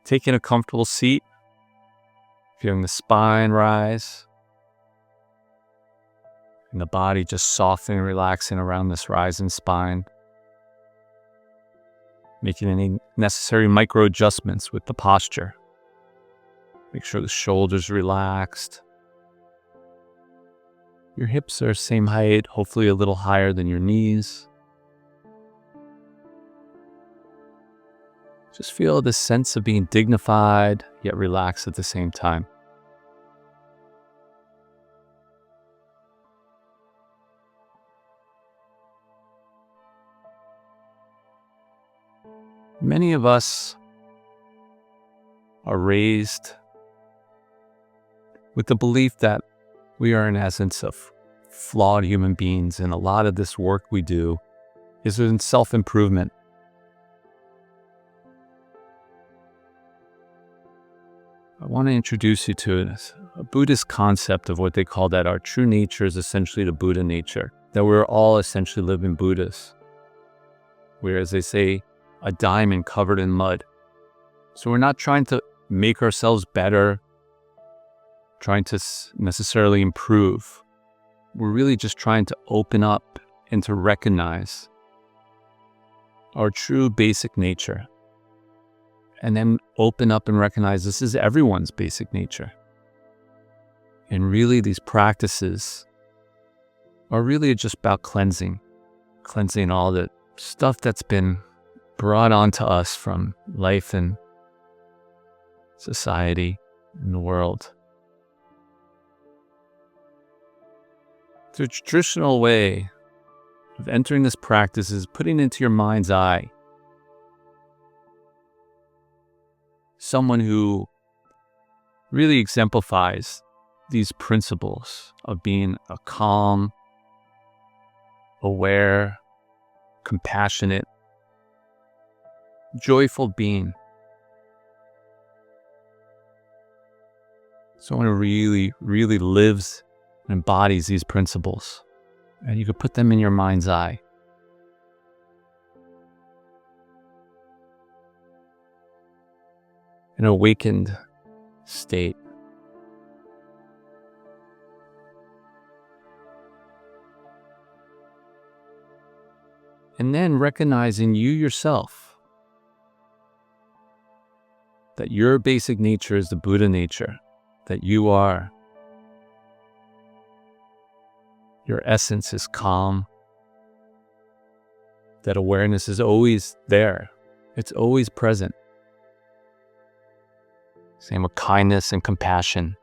Taking a comfortable seat, feeling the spine rise, and the body just softening and relaxing around this rising spine. Making any necessary micro adjustments with the posture. Make sure the shoulders are relaxed. Your hips are same height, hopefully a little higher than your knees. Just feel this sense of being dignified, yet relaxed at the same time. Many of us are raised with the belief that we are in essence of flawed human beings, and a lot of this work we do is in self-improvement. I want to introduce you to a Buddhist concept of what they call that our true nature is essentially the Buddha nature, that we're all essentially living Buddhas. Whereas they say, a diamond covered in mud. So we're not trying to make ourselves better, trying to necessarily improve. We're really just trying to open up and to recognize our true basic nature. And then open up and recognize this is everyone's basic nature. And really these practices are really just about cleansing all the stuff that's been brought onto us from life and society and the world. The traditional way of entering this practice is putting into your mind's eye someone who really exemplifies these principles of being a calm, aware, compassionate, joyful being. Someone who really lives and embodies these principles. And you could put them in your mind's eye. An awakened state. And then recognizing you yourself, that your basic nature is the Buddha nature, that you are. Your essence is calm, that awareness is always there, it's always present. Same with kindness and compassion.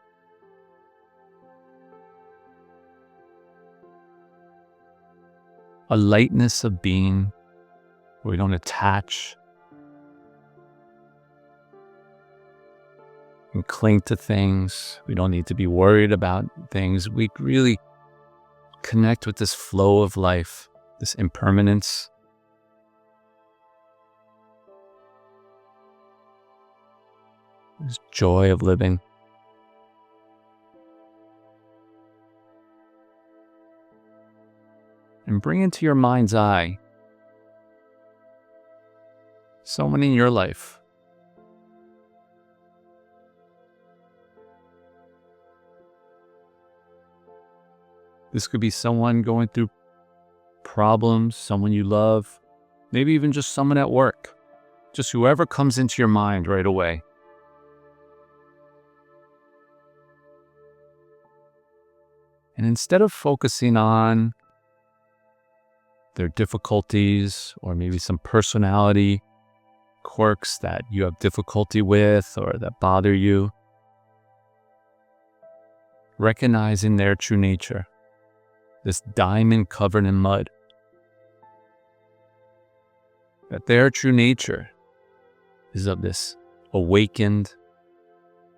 A lightness of being where we don't attach and cling to things. We don't need to be worried about things. We really connect with this flow of life, this impermanence. This joy of living. And bring into your mind's eye someone in your life this could be someone going through problems, someone you love, maybe even just someone at work, just whoever comes into your mind right away. And instead of focusing on their difficulties or maybe some personality quirks that you have difficulty with or that bother you, recognizing their true nature, this diamond covered in mud, that their true nature is of this awakened,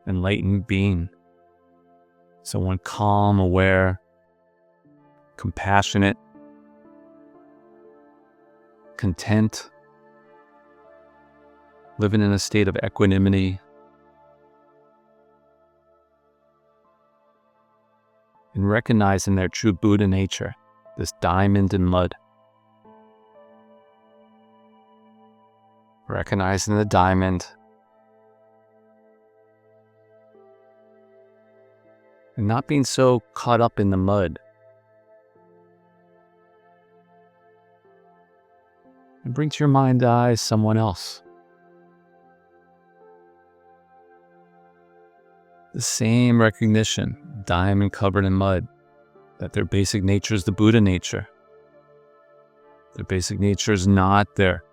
enlightened being, someone calm, aware, compassionate, content, living in a state of equanimity, and recognizing their true Buddha nature, this diamond in mud. Recognizing the diamond and not being so caught up in the mud. And bring to your mind's eye someone else. The same recognition, diamond covered in mud, that their basic nature is the Buddha nature. Their basic nature is not their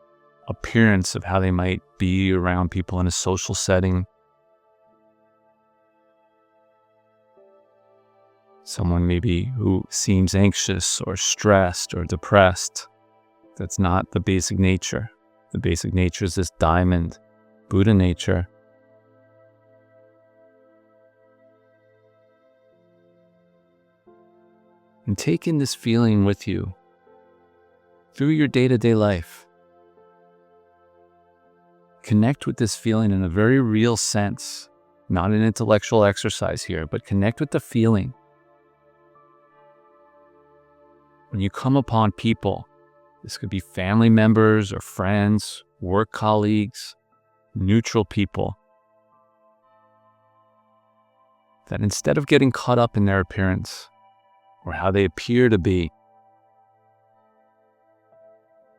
appearance of how they might be around people in a social setting. Someone maybe who seems anxious or stressed or depressed. That's not the basic nature. The basic nature is this diamond, Buddha nature. And take in this feeling with you through your day-to-day life. Connect with this feeling in a very real sense, not an intellectual exercise here, but connect with the feeling. When you come upon people, this could be family members or friends, work colleagues, neutral people, that instead of getting caught up in their appearance or how they appear to be,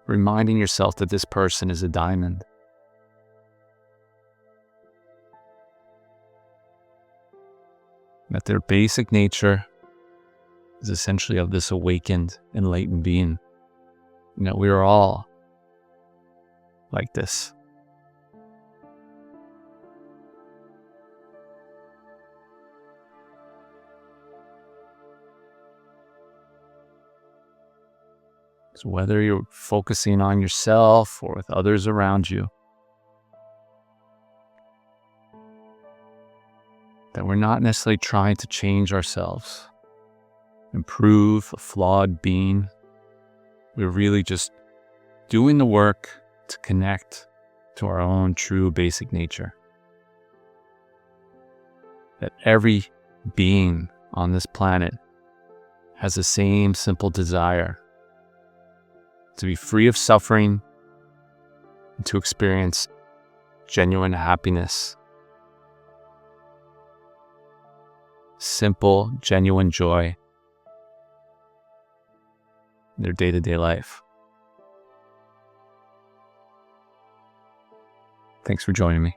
reminding yourself that this person is a diamond. That their basic nature is essentially of this awakened, enlightened being. You know, we are all like this. So whether you're focusing on yourself or with others around you, that we're not necessarily trying to change ourselves, improve a flawed being. We're really just doing the work to connect to our own true basic nature. That every being on this planet has the same simple desire to be free of suffering and to experience genuine happiness. Simple, genuine joy in their day-to-day life. Thanks for joining me.